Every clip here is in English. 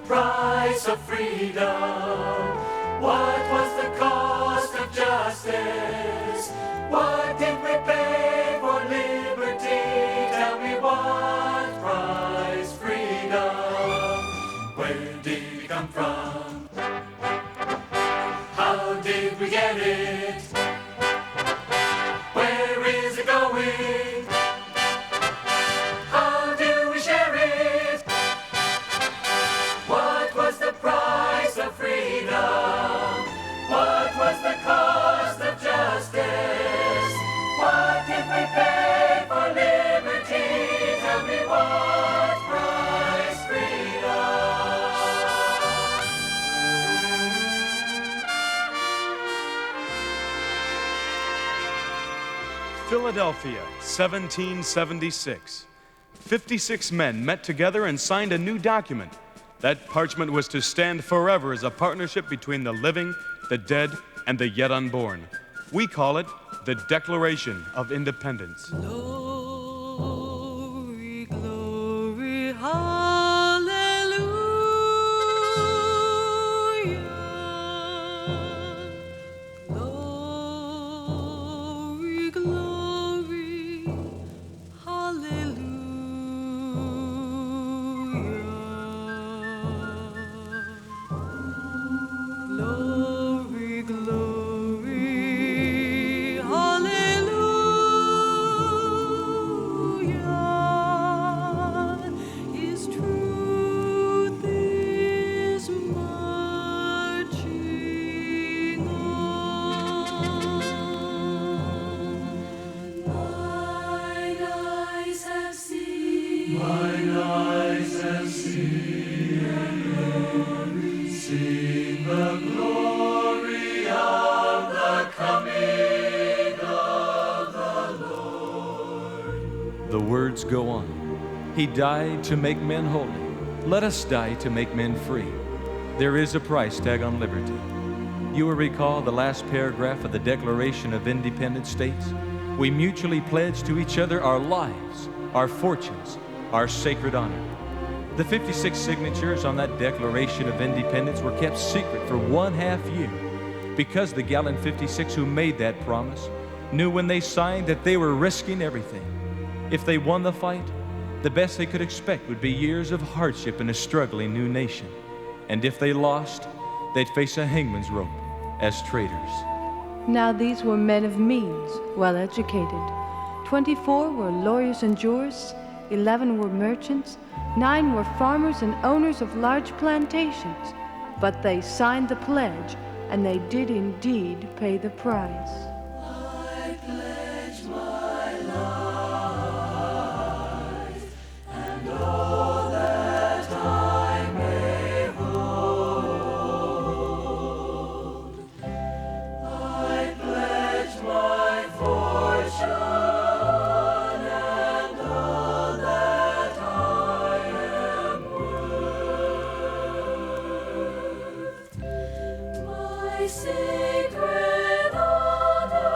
price of freedom? What was the cost of justice? What did we pay for liberty? Tell me what price freedom? Where did it come from? How did we get it? Where is it going? How do we share it? What was the price of freedom? What was the cost of justice? What did we pay for liberty? Tell me what price freedom? Philadelphia, 1776. 56 men met together and signed a new document. That parchment was to stand forever as a partnership between the living, the dead, and the yet unborn. We call it the Declaration of Independence. Glory, glory, hallelujah. Glory, glory, hallelujah. Glory, glory, hallelujah. His truth is marching on. Mine eyes have seen. Mine eyes have seen and heard, seen the glory of the coming of the Lord. The words go on. He died to make men holy. Let us die to make men free. There is a price tag on liberty. You will recall the last paragraph of the Declaration of Independent States. We mutually pledge to each other our lives, our fortunes, our sacred honor. The 56 signatures on that Declaration of Independence were kept secret for 1/2 year because the gallant 56 who made that promise knew when they signed that they were risking everything. If they won the fight, the best they could expect would be years of hardship in a struggling new nation. And if they lost, they'd face a hangman's rope as traitors. Now these were men of means, well educated. 24 were lawyers and jurists, 11 were merchants, 9 were farmers and owners of large plantations. But they signed the pledge, and they did indeed pay the price. I pledge my life and all that I may hold. I pledge my fortune and all that I am worth. My sacred honor,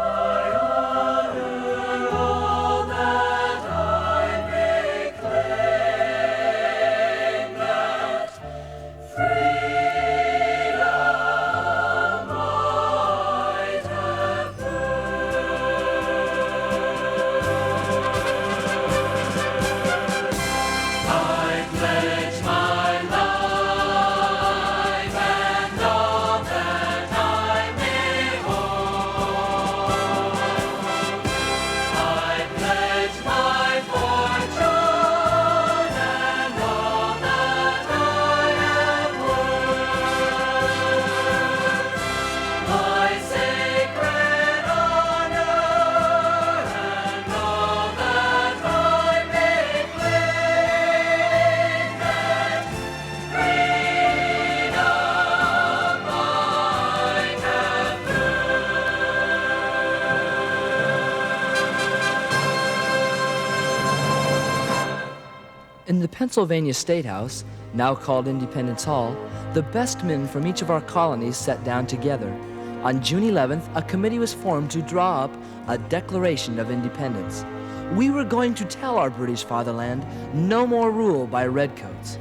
all that I may claim, that freedom might have earned. I pledge my life and all that I may hold. I pledge my fortune and all that I am worth. My sacred honor and all that I may claim, that freedom might have In the Pennsylvania State House, now called Independence Hall, the best men from each of our colonies sat down together. On June 11th, a committee was formed to draw up a Declaration of Independence. We were going to tell our British fatherland no more rule by redcoats.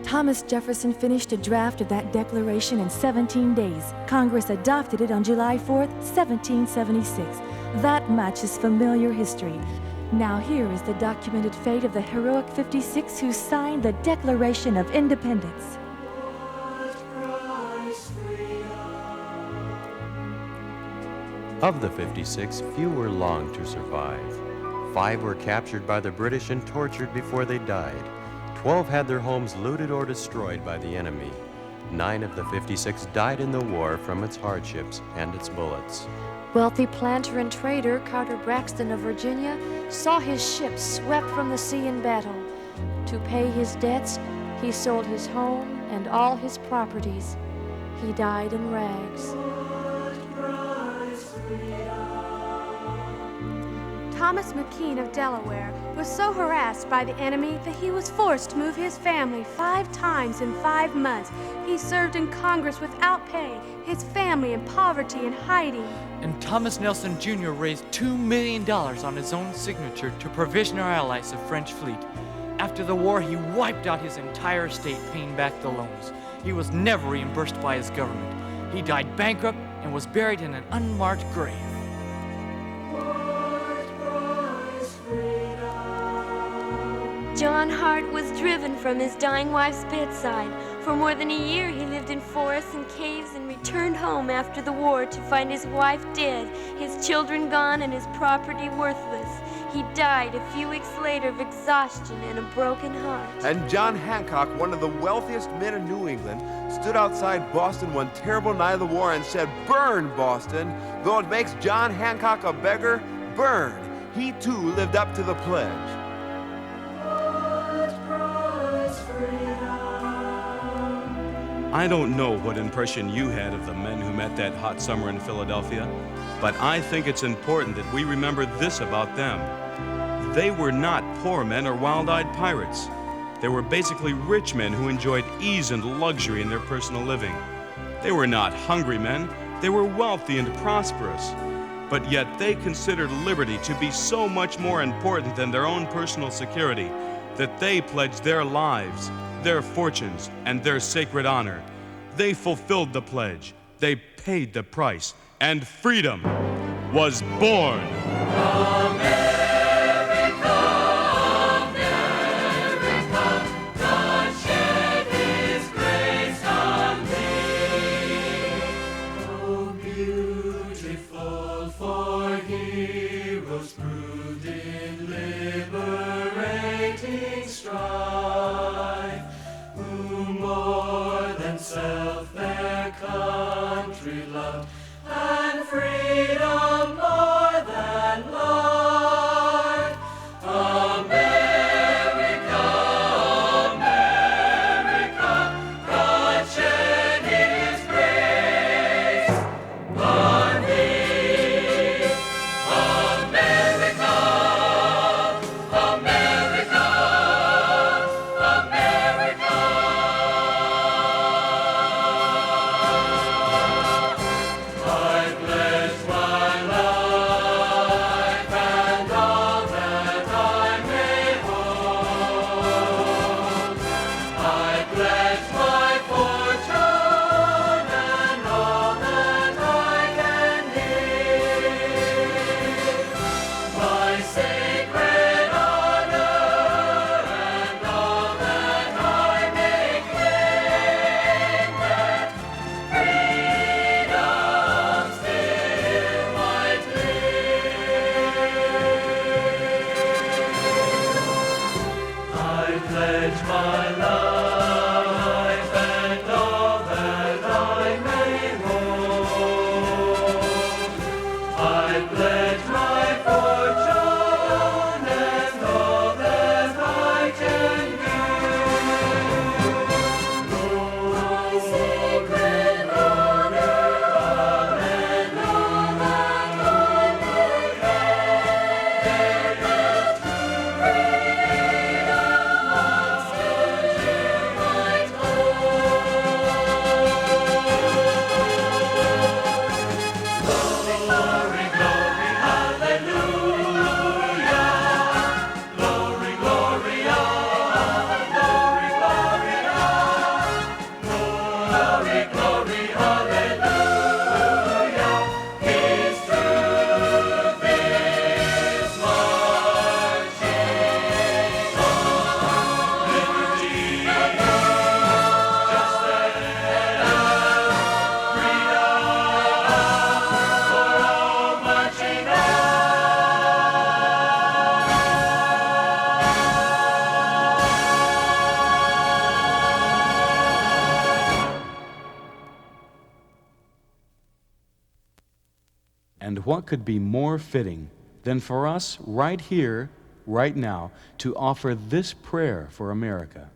Thomas Jefferson finished a draft of that declaration in 17 days. Congress adopted it on July 4th, 1776. That much is familiar history. Now here is the documented fate of the heroic 56 who signed the Declaration of Independence. Of the 56, few were long to survive. 5 were captured by the British and tortured before they died. 12 had their homes looted or destroyed by the enemy. 9 of the 56 died in the war from its hardships and its bullets. Wealthy planter and trader Carter Braxton of Virginia saw his ships swept from the sea in battle. To pay his debts, he sold his home and all his properties. He died in rags. Thomas McKean of Delaware was so harassed by the enemy that he was forced to move his family 5 times in 5 months. He served in Congress without pay, his family in poverty and hiding. And Thomas Nelson Jr. raised $2 million on his own signature to provision our allies a French fleet. After the war, he wiped out his entire estate paying back the loans. He was never reimbursed by his government. He died bankrupt and was buried in an unmarked grave. John Hart was driven from his dying wife's bedside. For more than a year, he lived in forests and caves and returned home after the war to find his wife dead, his children gone, and his property worthless. He died a few weeks later of exhaustion and a broken heart. And John Hancock, one of the wealthiest men in New England, stood outside Boston one terrible night of the war and said, "Burn, Boston! Though it makes John Hancock a beggar, burn!" He too lived up to the pledge. I don't know what impression you had of the men who met that hot summer in Philadelphia, but I think it's important that we remember this about them. They were not poor men or wild-eyed pirates. They were basically rich men who enjoyed ease and luxury in their personal living. They were not hungry men. They were wealthy and prosperous. But yet they considered liberty to be so much more important than their own personal security that they pledged their lives, their fortunes, and their sacred honor. They fulfilled the pledge, they paid the price, and freedom was born. God shed His grace on thee. Oh, beautiful for heroes proved in liberating strife, who more than self their country loved, and freedom more than life. And what could be more fitting than for us right here, right now, to offer this prayer for America?